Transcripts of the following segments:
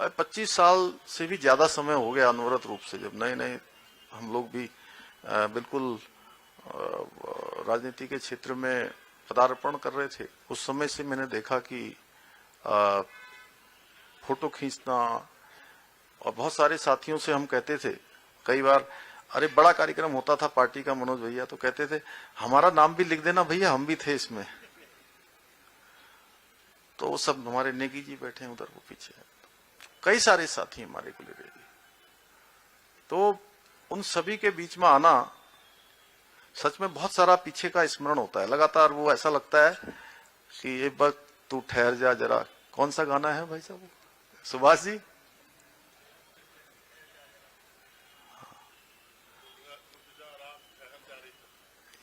25 साल से भी ज्यादा समय हो गया अनवरत रूप से, जब नए नए हम लोग भी बिल्कुल राजनीति के क्षेत्र में पदार्पण कर रहे थे, उस समय से मैंने देखा कि फोटो खींचना, और बहुत सारे साथियों से हम कहते थे कई बार, अरे बड़ा कार्यक्रम होता था पार्टी का मनोज भैया, तो कहते थे हमारा नाम भी लिख देना भैया, हम भी थे इसमें। तो वो सब हमारे नेगी जी बैठे हैं उधर, वो पीछे कई सारे साथी हमारे को ले रहे। तो उन सभी के बीच में आना सच में बहुत सारा पीछे का स्मरण होता है लगातार। वो ऐसा लगता है कि ये वक्त तू ठहर जा जरा, कौन सा गाना है भाई साहब, सुभाष जी?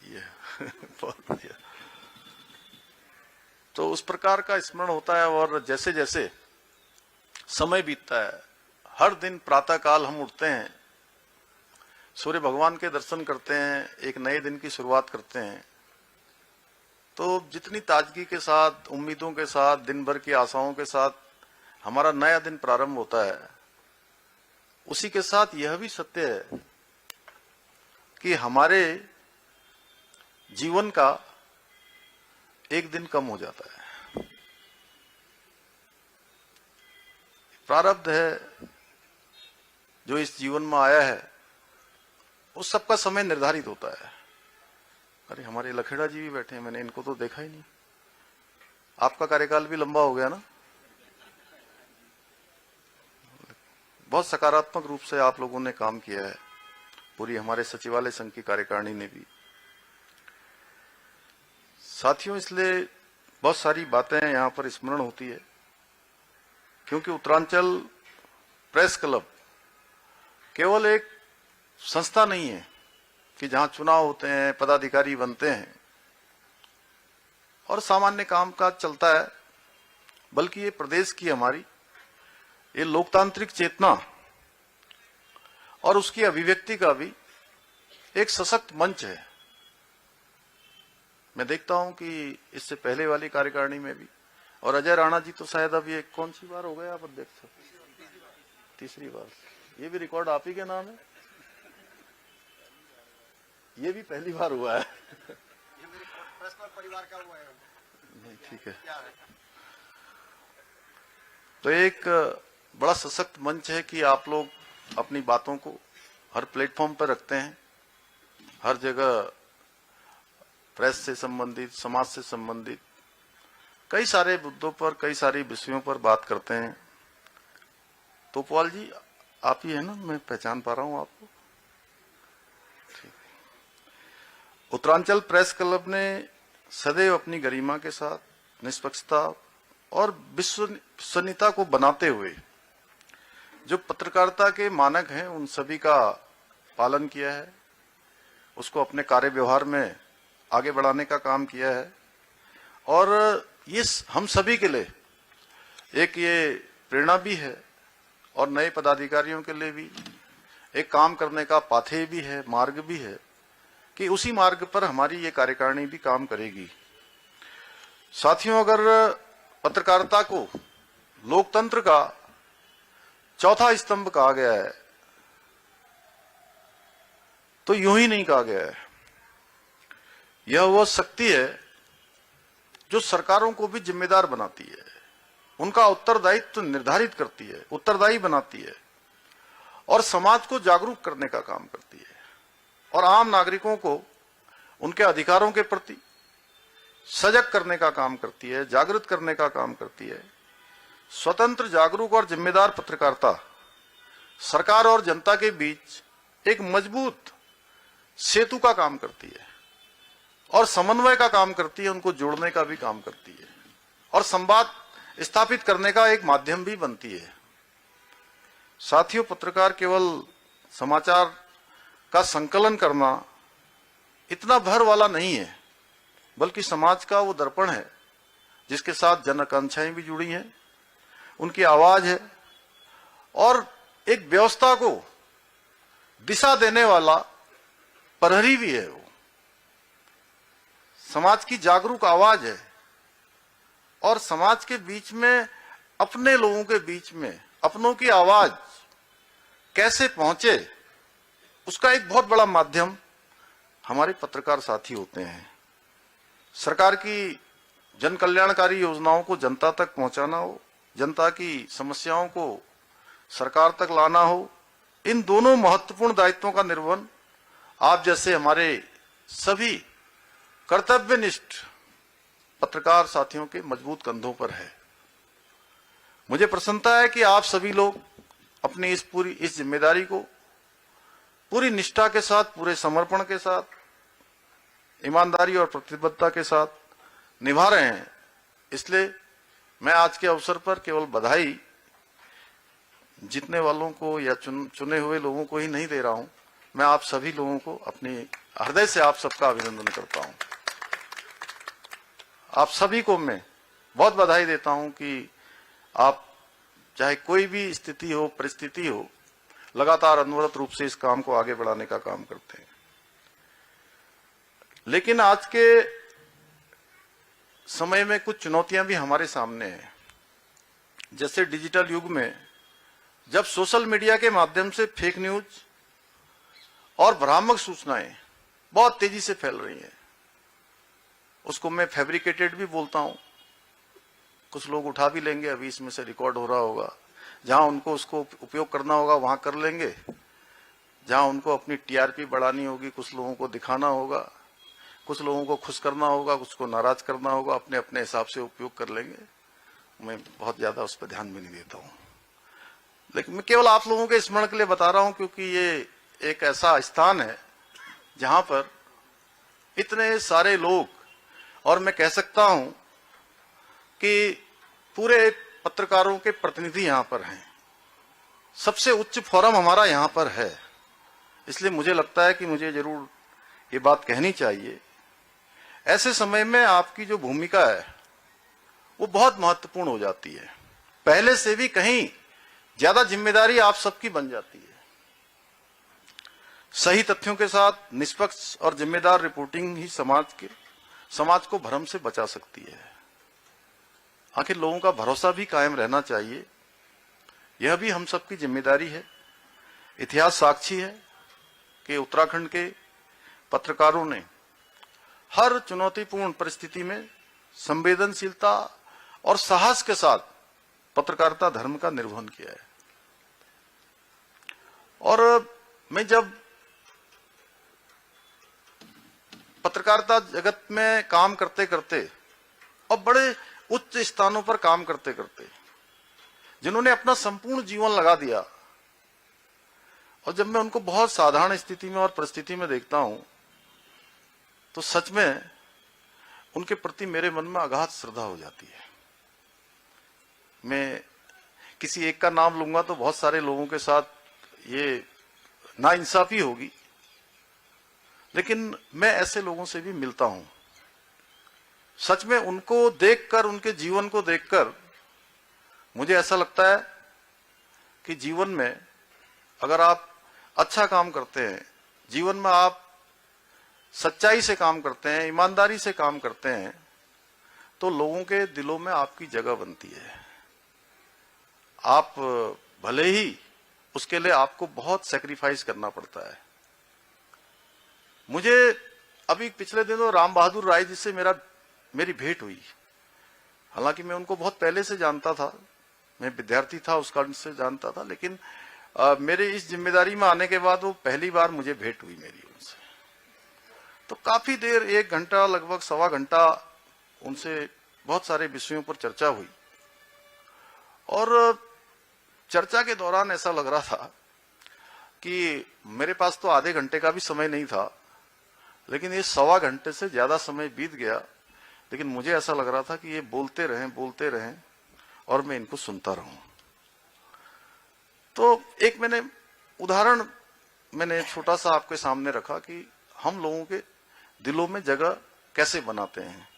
ये बहुत बढ़िया। तो उस प्रकार का स्मरण होता है। और जैसे जैसे समय बीतता है, हर दिन प्रातः काल हम उठते हैं, सूर्य भगवान के दर्शन करते हैं, एक नए दिन की शुरुआत करते हैं, तो जितनी ताजगी के साथ, उम्मीदों के साथ, दिन भर की आशाओं के साथ हमारा नया दिन प्रारंभ होता है, उसी के साथ यह भी सत्य है कि हमारे जीवन का एक दिन कम हो जाता है। प्रारब्ध है जो इस जीवन में आया है, उस सबका समय निर्धारित होता है। अरे हमारे लखेड़ा जी भी बैठे हैं, मैंने इनको तो देखा ही नहीं। आपका कार्यकाल भी लंबा हो गया ना? बहुत सकारात्मक रूप से आप लोगों ने काम किया है, पूरी हमारे सचिवालय संघ की कार्यकारिणी ने भी। साथियों, इसलिए बहुत सारी बातें यहां पर स्मरण होती है, क्योंकि उत्तरांचल प्रेस क्लब केवल एक संस्था नहीं है कि जहां चुनाव होते हैं, पदाधिकारी बनते हैं और सामान्य कामकाज चलता है, बल्कि ये प्रदेश की हमारी ये लोकतांत्रिक चेतना और उसकी अभिव्यक्ति का भी एक सशक्त मंच है। मैं देखता हूं कि इससे पहले वाली कार्यकारिणी में भी, और अजय राणा जी तो शायद अब ये कौन सी बार हो गया आप अध्यक्ष? तीसरी बार। ये भी रिकॉर्ड आप ही के नाम है? ये भी पहली बार हुआ है। ये मेरे पर्सनल परिवार का हुआ है। नहीं, ठीक है। तो एक बड़ा सशक्त मंच है कि आप लोग अपनी बातों को हर प्लेटफॉर्म पर रखते हैं, हर जगह प्रेस से संबंधित, समाज से संबंधित कई सारे मुद्दों पर, कई सारे विषयों पर बात करते हैं। तोपवाल जी आप ही है ना? मैं पहचान पा रहा हूं आपको। ठीक। उत्तरांचल प्रेस क्लब ने सदैव अपनी गरिमा के साथ, निष्पक्षता और विश्वसनीयता को बनाते हुए जो पत्रकारिता के मानक हैं उन सभी का पालन किया है, उसको अपने कार्य व्यवहार में आगे बढ़ाने का काम किया है। और ये हम सभी के लिए एक ये प्रेरणा भी है और नए पदाधिकारियों के लिए भी एक काम करने का पाथेय भी है, मार्ग भी है कि उसी मार्ग पर हमारी ये कार्यकारिणी भी काम करेगी। साथियों, अगर पत्रकारिता को लोकतंत्र का चौथा स्तंभ कहा गया है तो यूं ही नहीं कहा गया है। यह वह शक्ति है जो सरकारों को भी जिम्मेदार बनाती है, उनका उत्तरदायित्व निर्धारित करती है, उत्तरदायी बनाती है और समाज को जागरूक करने का काम करती है और आम नागरिकों को उनके अधिकारों के प्रति सजग करने का काम करती है, जागृत करने का काम करती है। स्वतंत्र, जागरूक और जिम्मेदार पत्रकारिता सरकार और जनता के बीच एक मजबूत सेतु का काम करती है और समन्वय का काम करती है, उनको जोड़ने का भी काम करती है और संवाद स्थापित करने का एक माध्यम भी बनती है। साथियों, पत्रकार केवल समाचार का संकलन करना इतना भर वाला नहीं है, बल्कि समाज का वो दर्पण है जिसके साथ जन आकांक्षाएं भी जुड़ी हैं, उनकी आवाज है और एक व्यवस्था को दिशा देने वाला प्रहरी भी है। वो समाज की जागरूक आवाज है और समाज के बीच में, अपने लोगों के बीच में अपनों की आवाज कैसे पहुंचे, उसका एक बहुत बड़ा माध्यम हमारे पत्रकार साथी होते हैं। सरकार की जन कल्याणकारी योजनाओं को जनता तक पहुंचाना हो, जनता की समस्याओं को सरकार तक लाना हो, इन दोनों महत्वपूर्ण दायित्वों का निर्वहन आप जैसे हमारे सभी कर्तव्यनिष्ठ पत्रकार साथियों के मजबूत कंधों पर है। मुझे प्रसन्नता है कि आप सभी लोग अपनी इस जिम्मेदारी को पूरी निष्ठा के साथ, पूरे समर्पण के साथ, ईमानदारी और प्रतिबद्धता के साथ निभा रहे हैं। इसलिए मैं आज के अवसर पर केवल बधाई जीतने वालों को या चुने हुए लोगों को ही नहीं दे रहा हूं, मैं आप सभी लोगों को अपने हृदय से आप सबका अभिनंदन करता हूं। आप सभी को मैं बहुत बधाई देता हूं कि आप चाहे कोई भी स्थिति हो, परिस्थिति हो, लगातार अनवरत रूप से इस काम को आगे बढ़ाने का काम करते हैं। लेकिन आज के समय में कुछ चुनौतियां भी हमारे सामने हैं। जैसे डिजिटल युग में जब सोशल मीडिया के माध्यम से फेक न्यूज और भ्रामक सूचनाएं बहुत तेजी से फैल रही हैं, उसको मैं फैब्रिकेटेड भी बोलता हूं। कुछ लोग उठा भी लेंगे, अभी इसमें से रिकॉर्ड हो रहा होगा, जहां उनको उसको उपयोग करना होगा वहां कर लेंगे, जहां उनको अपनी टीआरपी बढ़ानी होगी, कुछ लोगों को दिखाना होगा, कुछ लोगों को खुश करना होगा, कुछ को नाराज करना होगा, अपने अपने हिसाब से उपयोग कर लेंगे। मैं बहुत ज्यादा उस पर ध्यान भी नहीं देता हूं, लेकिन मैं केवल आप लोगों के स्मरण के लिए बता रहा हूं, क्योंकि ये एक ऐसा स्थान है जहां पर इतने सारे लोग, और मैं कह सकता हूं कि पूरे पत्रकारों के प्रतिनिधि यहां पर हैं। सबसे उच्च फोरम हमारा यहां पर है। इसलिए मुझे लगता है कि मुझे जरूर ये बात कहनी चाहिए। ऐसे समय में आपकी जो भूमिका है वो बहुत महत्वपूर्ण हो जाती है। पहले से भी कहीं ज्यादा जिम्मेदारी आप सबकी बन जाती है। सही तथ्यों के साथ निष्पक्ष और जिम्मेदार रिपोर्टिंग ही समाज को भ्रम से बचा सकती है। आखिर लोगों का भरोसा भी कायम रहना चाहिए, यह भी हम सबकी जिम्मेदारी है। इतिहास साक्षी है कि उत्तराखंड के पत्रकारों ने हर चुनौतीपूर्ण परिस्थिति में संवेदनशीलता और साहस के साथ पत्रकारिता धर्म का निर्वहन किया है। और मैं जब पत्रकारिता जगत में काम करते करते और बड़े उच्च स्थानों पर काम करते करते, जिन्होंने अपना संपूर्ण जीवन लगा दिया, और जब मैं उनको बहुत साधारण स्थिति में और परिस्थिति में देखता हूं, तो सच में उनके प्रति मेरे मन में अगाध श्रद्धा हो जाती है। मैं किसी एक का नाम लूंगा तो बहुत सारे लोगों के साथ ये नाइंसाफी होगी, लेकिन मैं ऐसे लोगों से भी मिलता हूं। सच में उनको देखकर, उनके जीवन को देखकर मुझे ऐसा लगता है कि जीवन में अगर आप अच्छा काम करते हैं, जीवन में आप सच्चाई से काम करते हैं, ईमानदारी से काम करते हैं, तो लोगों के दिलों में आपकी जगह बनती है। आप भले ही उसके लिए आपको बहुत सैक्रिफाइस करना पड़ता है। मुझे अभी पिछले दिनों राम बहादुर राय जी से मेरी भेंट हुई। हालांकि मैं उनको बहुत पहले से जानता था, मैं विद्यार्थी था उस कारण से जानता था, लेकिन मेरे इस जिम्मेदारी में आने के बाद वो पहली बार मुझे भेंट हुई मेरी उनसे। तो काफी देर, 1 घंटा, लगभग सवा घंटा उनसे बहुत सारे विषयों पर चर्चा हुई। और चर्चा के दौरान ऐसा लग रहा था कि मेरे पास तो आधे घंटे का भी समय नहीं था, लेकिन ये सवा घंटे से ज्यादा समय बीत गया। लेकिन मुझे ऐसा लग रहा था कि ये बोलते रहें और मैं इनको सुनता रहूं। तो एक उदाहरण मैंने छोटा सा आपके सामने रखा कि हम लोगों के दिलों में जगह कैसे बनाते हैं।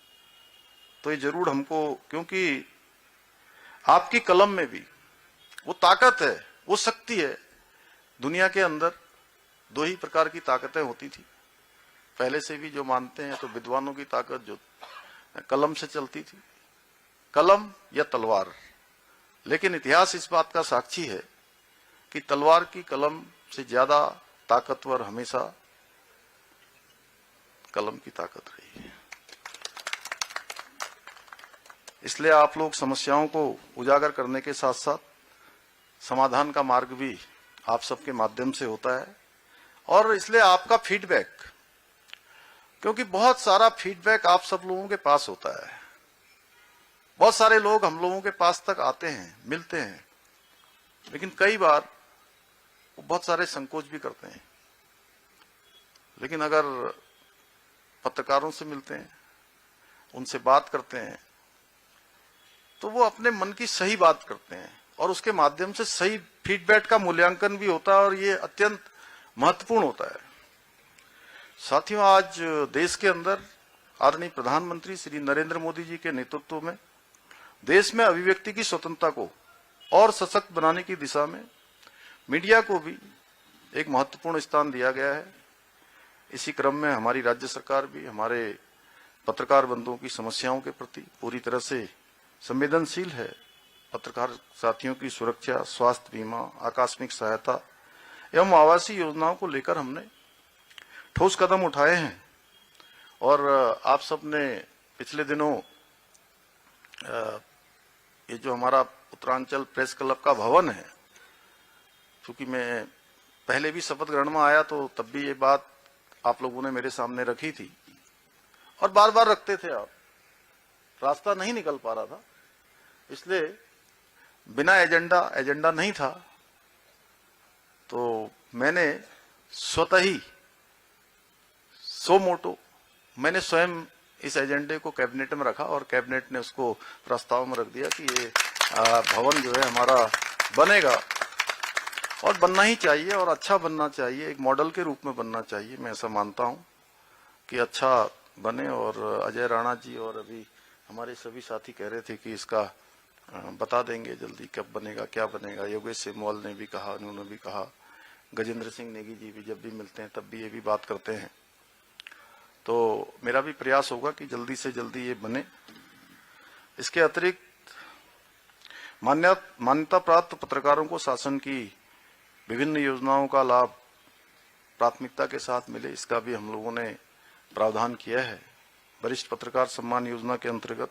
तो ये जरूर हमको, क्योंकि आपकी कलम में भी वो ताकत है, वो शक्ति है। दुनिया के अंदर 2 ही प्रकार की ताकतें होती थी पहले से भी, जो मानते हैं तो विद्वानों की ताकत जो कलम से चलती थी, कलम या तलवार। लेकिन इतिहास इस बात का साक्षी है कि तलवार की कलम से ज्यादा ताकतवर हमेशा कलम की ताकत रही है। इसलिए आप लोग समस्याओं को उजागर करने के साथ साथ समाधान का मार्ग भी आप सबके माध्यम से होता है, और इसलिए आपका फीडबैक, क्योंकि बहुत सारा फीडबैक आप सब लोगों के पास होता है, बहुत सारे लोग हम लोगों के पास तक आते हैं, मिलते हैं, लेकिन कई बार वो बहुत सारे संकोच भी करते हैं। लेकिन अगर पत्रकारों से मिलते हैं, उनसे बात करते हैं, तो वो अपने मन की सही बात करते हैं और उसके माध्यम से सही फीडबैक का मूल्यांकन भी होता है, और ये अत्यंत महत्वपूर्ण होता है। साथियों, आज देश के अंदर आदरणीय प्रधानमंत्री श्री नरेंद्र मोदी जी के नेतृत्व में देश में अभिव्यक्ति की स्वतंत्रता को और सशक्त बनाने की दिशा में मीडिया को भी एक महत्वपूर्ण स्थान दिया गया है। इसी क्रम में हमारी राज्य सरकार भी हमारे पत्रकार बंधुओं की समस्याओं के प्रति पूरी तरह से संवेदनशील है। पत्रकार साथियों की सुरक्षा, स्वास्थ्य बीमा, आकस्मिक सहायता एवं आवासीय योजनाओं को लेकर हमने ठोस कदम उठाए हैं। और आप सब ने पिछले दिनों ये जो हमारा उत्तरांचल प्रेस क्लब का भवन है, क्योंकि मैं पहले भी शपथ ग्रहण में आया तो तब भी ये बात आप लोगों ने मेरे सामने रखी थी और बार बार रखते थे आप, रास्ता नहीं निकल पा रहा था, इसलिए बिना एजेंडा नहीं था, तो मैंने स्वतः ही सो मोटो मैंने स्वयं इस एजेंडे को कैबिनेट में रखा और कैबिनेट ने उसको प्रस्ताव में रख दिया कि ये भवन जो है हमारा बनेगा, और बनना ही चाहिए और अच्छा बनना चाहिए, एक मॉडल के रूप में बनना चाहिए। मैं ऐसा मानता हूं कि अच्छा बने। और अजय राणा जी और अभी हमारे सभी साथी कह रहे थे कि इसका बता देंगे जल्दी कब बनेगा, क्या बनेगा। योगेश सेमवाल ने भी कहा, उन्होंने भी कहा, गजेंद्र सिंह नेगी जी भी जब भी मिलते हैं तब भी ये भी बात करते हैं। तो मेरा भी प्रयास होगा कि जल्दी से जल्दी ये बने। इसके अतिरिक्त मान्यता प्राप्त पत्रकारों को शासन की विभिन्न योजनाओं का लाभ प्राथमिकता के साथ मिले, इसका भी हम लोगों ने प्रावधान किया है। वरिष्ठ पत्रकार सम्मान योजना के अंतर्गत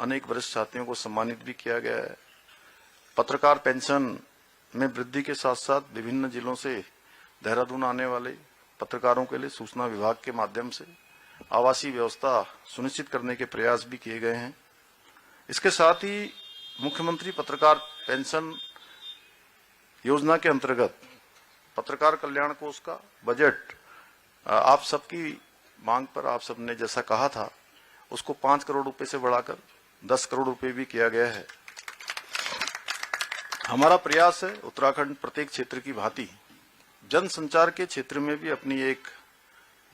अनेक वरिष्ठ साथियों को सम्मानित भी किया गया है। पत्रकार पेंशन में वृद्धि के साथ साथ विभिन्न जिलों से देहरादून आने वाले पत्रकारों के लिए सूचना विभाग के माध्यम से आवासीय व्यवस्था सुनिश्चित करने के प्रयास भी किए गए हैं। इसके साथ ही मुख्यमंत्री पत्रकार पेंशन योजना के अंतर्गत पत्रकार कल्याण कोष का बजट आप सबकी मांग पर आप सबने जैसा कहा था उसको 5 करोड़ रुपए से बढ़ाकर 10 करोड़ रुपए भी किया गया है। हमारा प्रयास है उत्तराखंड प्रत्येक क्षेत्र की भांति जनसंचार के क्षेत्र में भी अपनी एक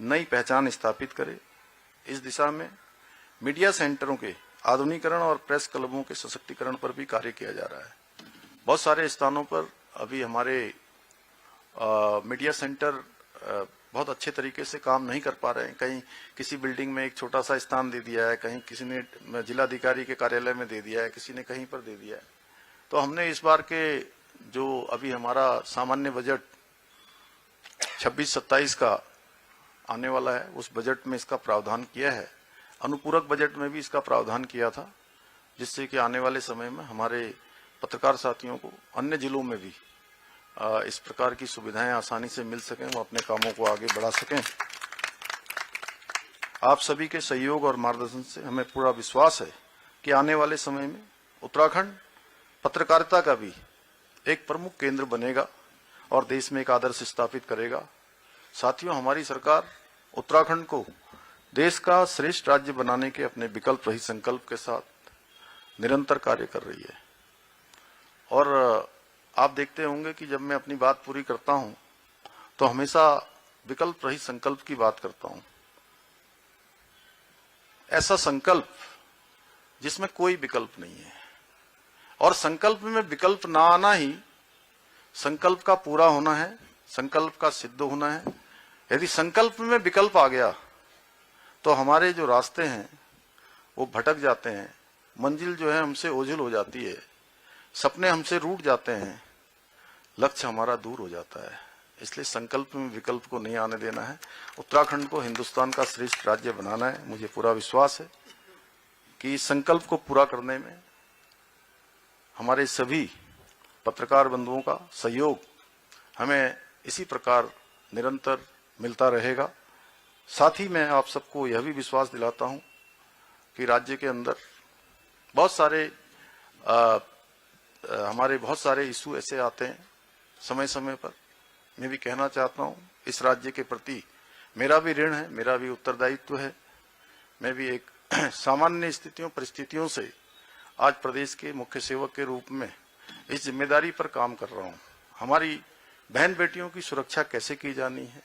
नई पहचान स्थापित करे। इस दिशा में मीडिया सेंटरों के आधुनिकीकरण और प्रेस क्लबों के सशक्तिकरण पर भी कार्य किया जा रहा है। बहुत सारे स्थानों पर अभी हमारे मीडिया सेंटर बहुत अच्छे तरीके से काम नहीं कर पा रहे हैं। कहीं किसी बिल्डिंग में एक छोटा सा स्थान दे दिया है, कहीं किसी ने जिलाधिकारी के कार्यालय में दे दिया है, किसी ने कहीं पर दे दिया है। तो हमने इस बार के जो अभी हमारा सामान्य बजट 26-27 का आने वाला है उस बजट में इसका प्रावधान किया है। अनुपूरक बजट में भी इसका प्रावधान किया था, जिससे कि आने वाले समय में हमारे पत्रकार साथियों को अन्य जिलों में भी इस प्रकार की सुविधाएं आसानी से मिल सकें, वो अपने कामों को आगे बढ़ा सकें। आप सभी के सहयोग और मार्गदर्शन से हमें पूरा विश्वास है कि आने वाले समय में उत्तराखंड पत्रकारिता का भी एक प्रमुख केंद्र बनेगा और देश में एक आदर्श स्थापित करेगा। साथियों, हमारी सरकार उत्तराखंड को देश का श्रेष्ठ राज्य बनाने के अपने विकल्प रहित संकल्प के साथ निरंतर कार्य कर रही है। और आप देखते होंगे कि जब मैं अपनी बात पूरी करता हूं तो हमेशा विकल्प रहित संकल्प की बात करता हूं। ऐसा संकल्प जिसमें कोई विकल्प नहीं है, और संकल्प में विकल्प ना आना ही संकल्प का पूरा होना है, संकल्प का सिद्ध होना है। यदि संकल्प में विकल्प आ गया तो हमारे जो रास्ते हैं वो भटक जाते हैं, मंजिल जो है हमसे ओझल हो जाती है। सपने हमसे रूठ जाते हैं, लक्ष्य हमारा दूर हो जाता है। इसलिए संकल्प में विकल्प को नहीं आने देना है। उत्तराखंड को हिंदुस्तान का श्रेष्ठ राज्य बनाना है। मुझे पूरा विश्वास है कि इस संकल्प को पूरा करने में हमारे सभी पत्रकार बंधुओं का सहयोग हमें इसी प्रकार निरंतर मिलता रहेगा। साथ ही मैं आप सबको यह भी विश्वास दिलाता हूं कि राज्य के अंदर बहुत सारे हमारे बहुत सारे इशू ऐसे आते हैं समय समय पर। मैं भी कहना चाहता हूं, इस राज्य के प्रति मेरा भी ऋण है, मेरा भी उत्तरदायित्व है। मैं भी एक सामान्य स्थितियों परिस्थितियों से आज प्रदेश के मुख्य सेवक के रूप में इस जिम्मेदारी पर काम कर रहा हूं। हमारी बहन बेटियों की सुरक्षा कैसे की जानी है,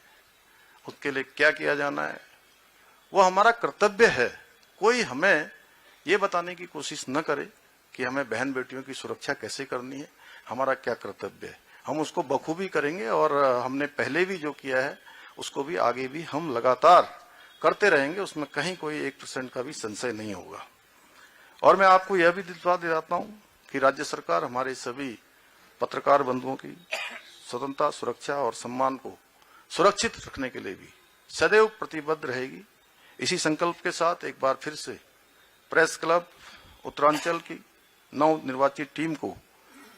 उसके लिए क्या किया जाना है, वो हमारा कर्तव्य है। कोई हमें ये बताने की कोशिश न करे कि हमें बहन बेटियों की सुरक्षा कैसे करनी है, हमारा क्या कर्तव्य है। हम उसको बखूबी करेंगे और हमने पहले भी जो किया है उसको भी आगे भी हम लगातार करते रहेंगे। उसमें कहीं कोई 1% का भी संशय नहीं होगा। और मैं आपको यह भी विश्वास दिलाता हूं कि राज्य सरकार हमारे सभी पत्रकार बंधुओं की स्वतंत्रता, सुरक्षा और सम्मान को सुरक्षित रखने के लिए भी सदैव प्रतिबद्ध रहेगी। इसी संकल्प के साथ एक बार फिर से प्रेस क्लब उत्तरांचल की नवनिर्वाचित टीम को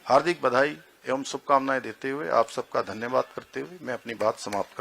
हार्दिक बधाई एवं शुभकामनाएं देते हुए आप सबका धन्यवाद करते हुए मैं अपनी बात समाप्त करता हूं।